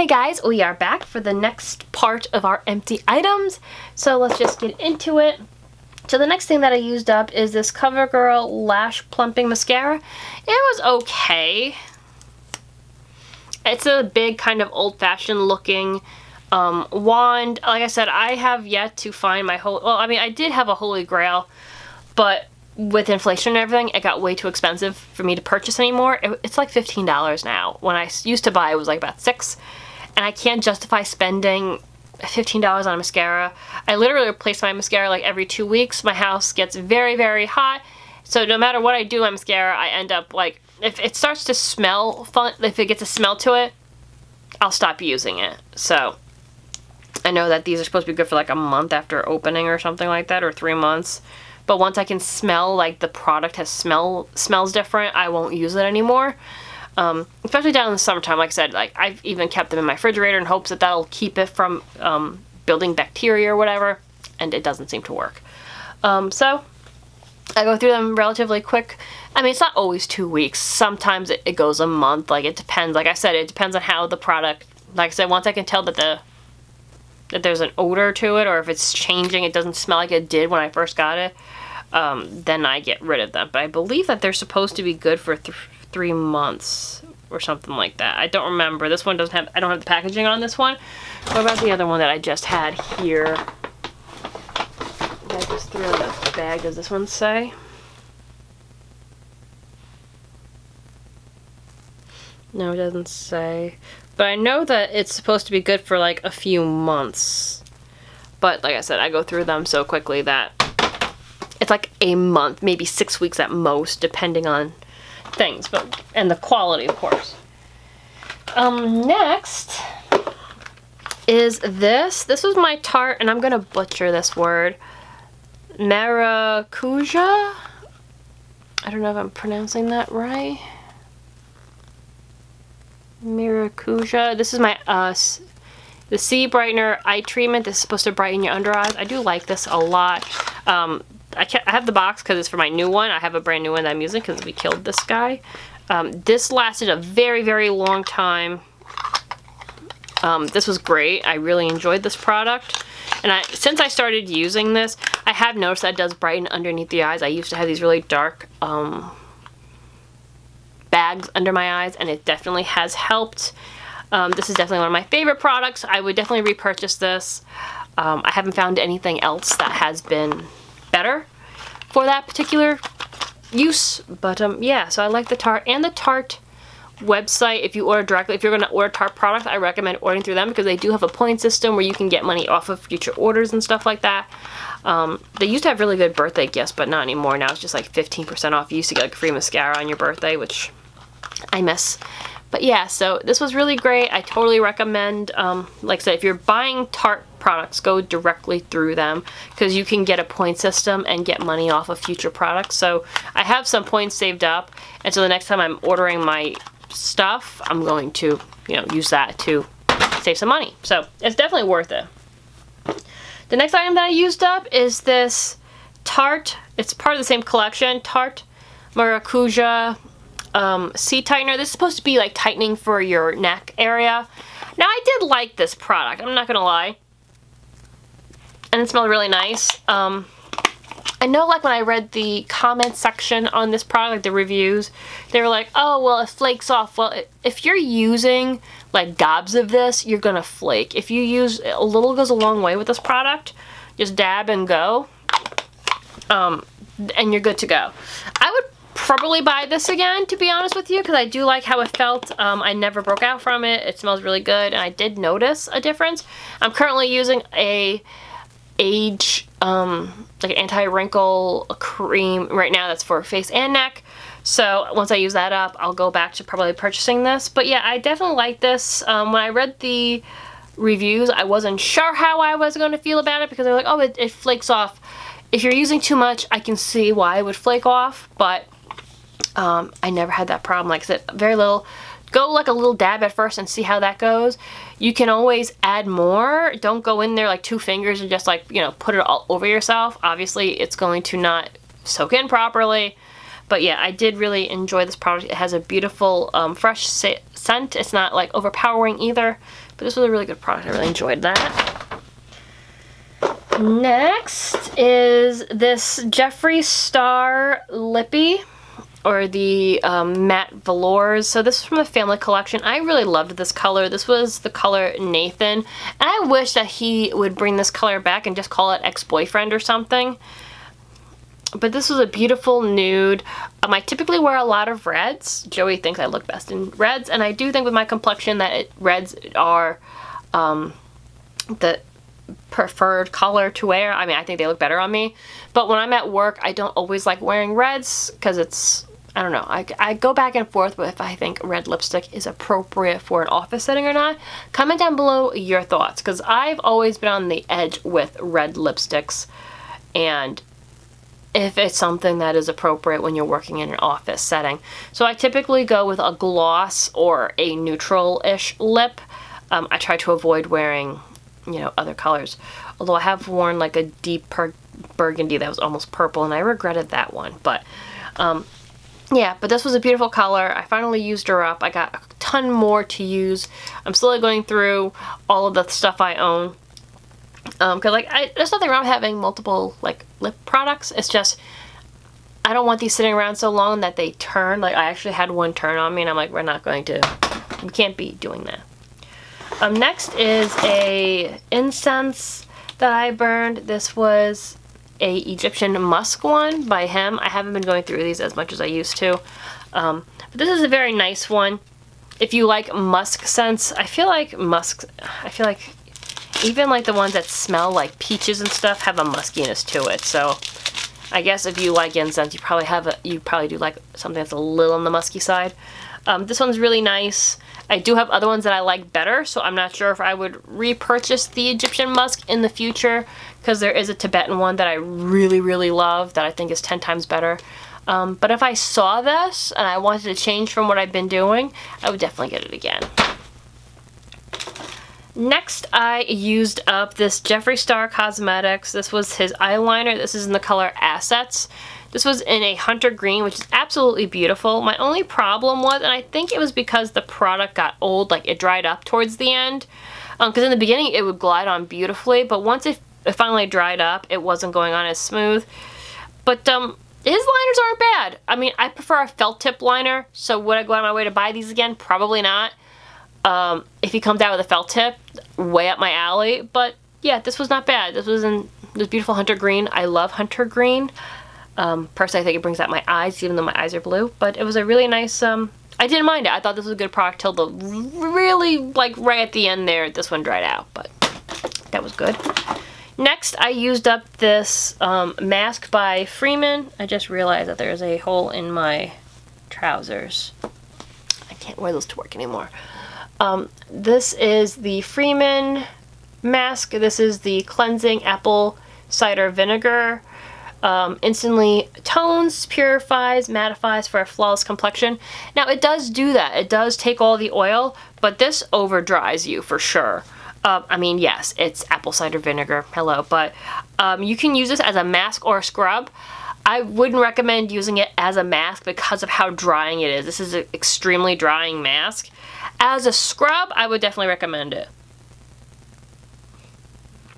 Hey guys, we are back for the next part of our empty items. So let's just get into it. So the next thing that I used up is this CoverGirl Lash Plumping Mascara. It was okay. It's a big kind of old-fashioned looking wand. Like I said, I have yet to find my whole... Well, I mean, I did have a holy grail, but with inflation and everything, it got way too expensive for me to purchase anymore. It's like $15 now. When I used to buy, it was like about $6. And I can't justify spending $15 on a mascara. I literally replace my mascara like every 2 weeks. My house gets very, very hot. So no matter what I do on mascara, I end up like, if it starts to smell fun, if it gets a smell to it, I'll stop using it. So I know that these are supposed to be good for like a month after opening or something like that, or 3 months. But once I can smell like the product smells different, I won't use it anymore. Especially down in the summertime, like I said, like I've even kept them in my refrigerator in hopes that that'll keep it from building bacteria or whatever, and it doesn't seem to work. So I go through them relatively quick. I mean, it's not always 2 weeks. Sometimes it goes a month. Like, it depends. Like I said, it depends on how the product, like I said, once I can tell that there's an odor to it, or if it's changing, it doesn't smell like it did when I first got it, then I get rid of them. But I believe that they're supposed to be good for 3 months or something like that. I don't remember. This one doesn't have, I don't have the packaging on this one. What about the other one that I just had here? I just threw in the bag. Does this one say? No, it doesn't say. But I know that it's supposed to be good for like a few months. But like I said, I go through them so quickly that it's like a month, maybe 6 weeks at most, depending on things, and the quality, of course. Next is this. This was my Tarte, and I'm gonna butcher this word. Maracuja? I don't know if I'm pronouncing that right. Maracuja. This is my the C Brightener Eye Treatment. This is supposed to brighten your under eyes. I do like this a lot. I have the box because it's for my new one. I have a brand new one that I'm using because we killed this guy. This lasted a very, very long time. This was great. I really enjoyed this product. And since I started using this, I have noticed that it does brighten underneath the eyes. I used to have these really dark bags under my eyes, and it definitely has helped. This is definitely one of my favorite products. I would definitely repurchase this. I haven't found anything else that has been better for that particular use, but yeah, so I like the Tarte. And the Tarte website, if you order directly, if you're going to order Tarte products, I recommend ordering through them because they do have a point system where you can get money off of future orders and stuff like that. They used to have really good birthday gifts, but not anymore. Now it's just like 15% off. You used to get like a free mascara on your birthday, which I miss. But yeah, so this was really great. I totally recommend, like I said, if you're buying Tarte products, go directly through them because you can get a point system and get money off of future products. So I have some points saved up, and so the next time I'm ordering my stuff, I'm going to, you know, use that to save some money. So it's definitely worth it. The next item that I used up is this Tarte. It's part of the same collection, Tarte Maracuja C tightener. This is supposed to be like tightening for your neck area. Now I did like this product, I'm not gonna lie, and it smelled really nice. I know, like, when I read the comment section on this product, like the reviews, they were like, oh, well, it flakes off. Well, if you're using like gobs of this, you're gonna flake. If you use a little, goes a long way with this product. Just dab and go, and you're good to go. I would probably buy this again, to be honest with you, because I do like how it felt. I never broke out from it. It smells really good, and I did notice a difference. I'm currently using a age like an anti-wrinkle cream right now that's for face and neck. So once I use that up, I'll go back to probably purchasing this. But yeah, I definitely like this. When I read the reviews, I wasn't sure how I was going to feel about it because they're like, oh, it flakes off. If you're using too much, I can see why it would flake off, but I never had that problem. Like I said, very little. Go like a little dab at first and see how that goes. You can always add more. Don't go in there like 2 fingers and just like, you know, put it all over yourself. Obviously, it's going to not soak in properly. But yeah, I did really enjoy this product. It has a beautiful fresh scent. It's not like overpowering either, but this was a really good product. I really enjoyed that. Next is this Jeffree Star Lippy, or the matte velours. So this is from the family collection. I really loved this color. This was the color Nathan, and I wish that he would bring this color back and just call it ex-boyfriend or something. But this was a beautiful nude. I typically wear a lot of reds. Joey thinks I look best in reds, and I do think with my complexion that reds are the preferred color to wear. I mean, I think they look better on me. But when I'm at work, I don't always like wearing reds because it's, I don't know, I go back and forth with if I think red lipstick is appropriate for an office setting or not. Comment down below your thoughts, because I've always been on the edge with red lipsticks, and if it's something that is appropriate when you're working in an office setting. So I typically go with a gloss or a neutral-ish lip. I try to avoid wearing, you know, other colors. Although I have worn like a deep burgundy that was almost purple, and I regretted that one. But yeah, but this was a beautiful color. I finally used her up. I got a ton more to use. I'm slowly going through all of the stuff I own. Cause like there's nothing wrong with having multiple like lip products. It's just I don't want these sitting around so long that they turn. Like I actually had one turn on me, and I'm like, we can't be doing that. Next is a incense that I burned. This was a Egyptian musk one by him. I haven't been going through these as much as I used to. But this is a very nice one. If you like musk scents, I feel like even like the ones that smell like peaches and stuff have a muskiness to it. So I guess if you like incense, you probably do like something that's a little on the musky side. This one's really nice. I do have other ones that I like better, so I'm not sure if I would repurchase the Egyptian musk in the future, because there is a Tibetan one that I really, really love that I think is 10 times better. But if I saw this and I wanted to change from what I've been doing, I would definitely get it again. Next, I used up this Jeffree Star Cosmetics. This was his eyeliner. This is in the color Assets. This was in a hunter green, which is absolutely beautiful. My only problem was, and I think it was because the product got old, like it dried up towards the end. Because in the beginning it would glide on beautifully, but once it finally dried up, it wasn't going on as smooth. But his liners aren't bad. I mean, I prefer a felt tip liner, so would I go out of my way to buy these again? Probably not. If he comes out with a felt tip, way up my alley. But yeah, this was not bad. This was in this beautiful hunter green. I love hunter green. Personally, I think it brings out my eyes, even though my eyes are blue. But it was a really nice, I didn't mind it. I thought this was a good product till the really, like, right at the end there, this one dried out. But that was good. Next, I used up this mask by Freeman. I just realized that there's a hole in my trousers. I can't wear those to work anymore. This is the Freeman mask. This is the Cleansing Apple Cider Vinegar. Instantly tones, purifies, mattifies for a flawless complexion. Now it does do that. It does take all the oil, but this over dries you for sure. I mean, yes, it's apple cider vinegar, hello, but you can use this as a mask or a scrub. I wouldn't recommend using it as a mask because of how drying it is. This is an extremely drying mask. As a scrub, I would definitely recommend it.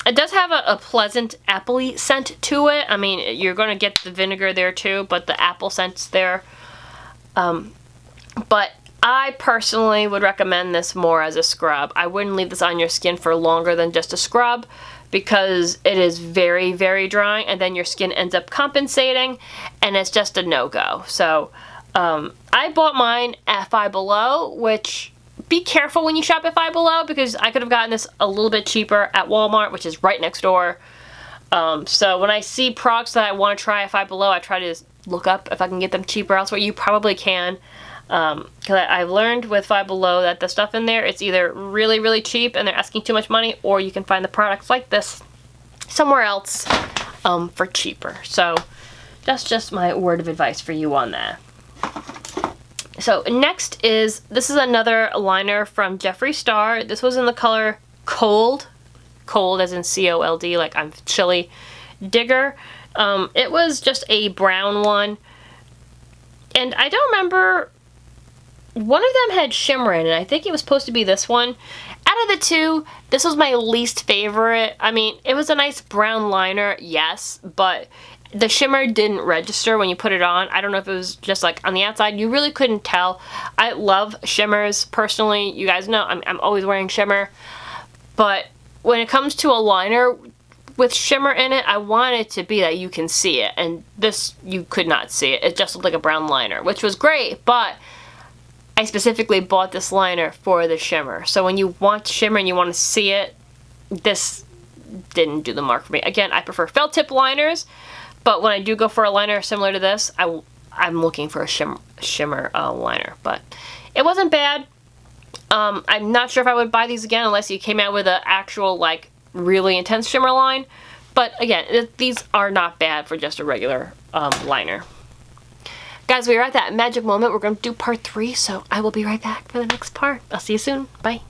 It does have a pleasant apple-y scent to it. I mean, you're going to get the vinegar there too, but the apple scent's there. But I personally would recommend this more as a scrub. I wouldn't leave this on your skin for longer than just a scrub because it is very, very drying, and then your skin ends up compensating, and it's just a no-go. So I bought mine at Five Below, which... be careful when you shop at Five Below, because I could have gotten this a little bit cheaper at Walmart, which is right next door. So when I see products that I want to try at Five Below, I try to look up if I can get them cheaper elsewhere. You probably can. Because I've learned with Five Below that the stuff in there, it's either really, really cheap and they're asking too much money, or you can find the products like this somewhere else for cheaper. So that's just my word of advice for you on that. So next is, this is another liner from Jeffree Star. This was in the color Cold. Cold as in C-O-L-D, like I'm chilly. Digger. It was just a brown one. And I don't remember, one of them had shimmer in it. I think it was supposed to be this one. Out of the two, this was my least favorite. I mean, it was a nice brown liner, yes, but the shimmer didn't register when you put it on. I don't know if it was just like on the outside. You really couldn't tell. I love shimmers personally. You guys know I'm always wearing shimmer. But when it comes to a liner with shimmer in it, I want it to be that you can see it. And this, you could not see it. It just looked like a brown liner, which was great, but I specifically bought this liner for the shimmer. So when you want shimmer and you want to see it, this didn't do the mark for me. Again, I prefer felt tip liners, but when I do go for a liner similar to this, I'm looking for a shimmer liner. But it wasn't bad. I'm not sure if I would buy these again unless you came out with an actual, like, really intense shimmer line. But again, these are not bad for just a regular liner. Guys, we are at that magic moment. We're going to do part 3, so I will be right back for the next part. I'll see you soon. Bye.